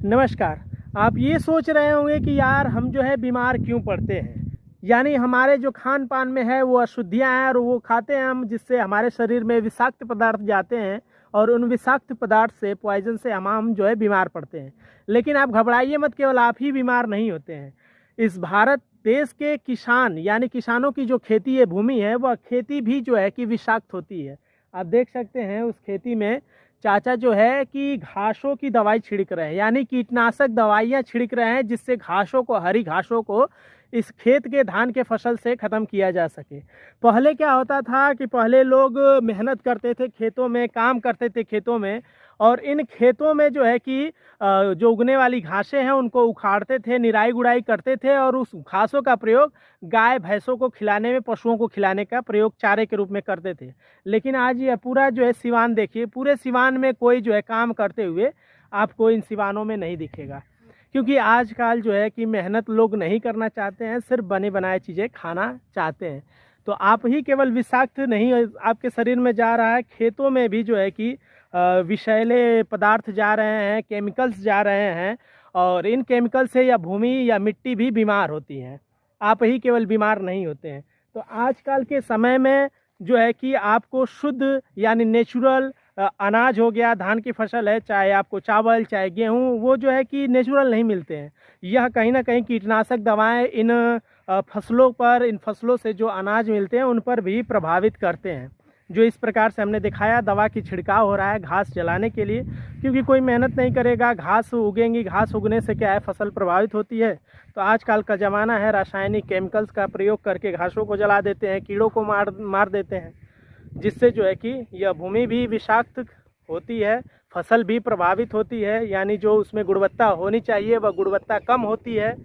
नमस्कार। आप ये सोच रहे होंगे कि यार हम जो है बीमार क्यों पड़ते हैं, यानी हमारे जो खान पान में है वो अशुद्धियाँ हैं और वो खाते हैं हम, जिससे हमारे शरीर में विषाक्त पदार्थ जाते हैं और उन विषाक्त पदार्थ से, पॉइजन से हम जो है बीमार पड़ते हैं। लेकिन आप घबराइए मत, केवल आप ही बीमार नहीं होते हैं। इस भारत देश के किसान, यानी किसानों की जो खेती है, भूमि है, वह खेती भी जो है कि विषाक्त होती है। आप देख सकते हैं उस खेती में चाचा जो है कि घासों की दवाई छिड़क रहे हैं, यानी कीटनाशक दवाइयाँ छिड़क रहे हैं, जिससे घासों को, हरी घासों को इस खेत के धान के फसल से ख़त्म किया जा सके। पहले क्या होता था कि पहले लोग मेहनत करते थे, खेतों में काम करते थे खेतों में, और इन खेतों में जो है कि जो उगने वाली घासें हैं उनको उखाड़ते थे, निराई गुड़ाई करते थे और उस घासों का प्रयोग गाय भैंसों को खिलाने में, पशुओं को खिलाने का प्रयोग चारे के रूप में करते थे। लेकिन आज ये पूरा जो है सिवान देखिए, पूरे सिवान में कोई जो है काम करते हुए आपको इन सिवानों में नहीं दिखेगा, क्योंकि आजकल जो है कि मेहनत लोग नहीं करना चाहते हैं, सिर्फ बने बनाए चीज़ें खाना चाहते हैं। तो आप ही केवल विषाक्त नहीं आपके शरीर में जा रहा है, खेतों में भी जो है कि विषैले पदार्थ जा रहे हैं, केमिकल्स जा रहे हैं, और इन केमिकल से या भूमि या मिट्टी भी बीमार होती हैं। आप ही केवल बीमार नहीं होते हैं। तो आजकल के समय में जो है कि आपको शुद्ध यानी नेचुरल अनाज हो गया, धान की फसल है, चाहे आपको चावल चाहे गेहूँ, वो जो है कि नेचुरल नहीं मिलते हैं। यह कहीं ना कहीं कीटनाशक दवाएं इन फसलों पर, इन फसलों से जो अनाज मिलते हैं उन पर भी प्रभावित करते हैं। जो इस प्रकार से हमने दिखाया, दवा की छिड़काव हो रहा है घास जलाने के लिए, क्योंकि कोई मेहनत नहीं करेगा, घास उगेंगी, घास उगने से क्या है, फसल प्रभावित होती है। तो आजकल का ज़माना है, रासायनिक केमिकल्स का प्रयोग करके घासों को जला देते हैं, कीड़ों को मार देते हैं, जिससे जो है कि यह भूमि भी विषाक्त होती है, फसल भी प्रभावित होती है, यानी जो उसमें गुणवत्ता होनी चाहिए वह गुणवत्ता कम होती है।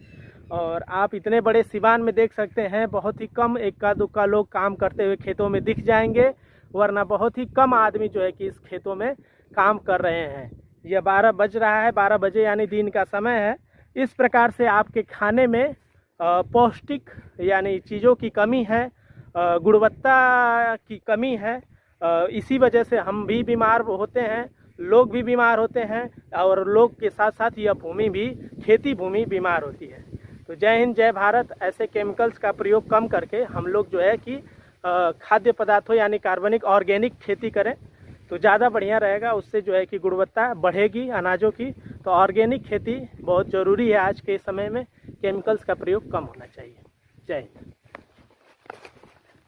और आप इतने बड़े सिवान में देख सकते हैं, बहुत ही कम इक्का दुक्का लोग काम करते हुए खेतों में दिख जाएंगे, वरना बहुत ही कम आदमी जो है कि इस खेतों में काम कर रहे हैं। यह 12 बज रहा है, 12 बजे यानी दिन का समय है। इस प्रकार से आपके खाने में पौष्टिक यानी चीज़ों की कमी है, गुणवत्ता की कमी है। इसी वजह से हम भी बीमार होते हैं, लोग भी बीमार होते हैं, और लोग के साथ साथ यह भूमि भी, खेती भूमि बीमार होती है। तो जय हिंद, जय भारत। ऐसे केमिकल्स का प्रयोग कम करके हम लोग जो है कि खाद्य पदार्थों यानी कार्बनिक ऑर्गेनिक खेती करें तो ज़्यादा बढ़िया रहेगा। उससे जो है कि गुणवत्ता बढ़ेगी अनाजों की। तो ऑर्गेनिक खेती बहुत ज़रूरी है आज के समय में, केमिकल्स का प्रयोग कम होना चाहिए। जय हिंद।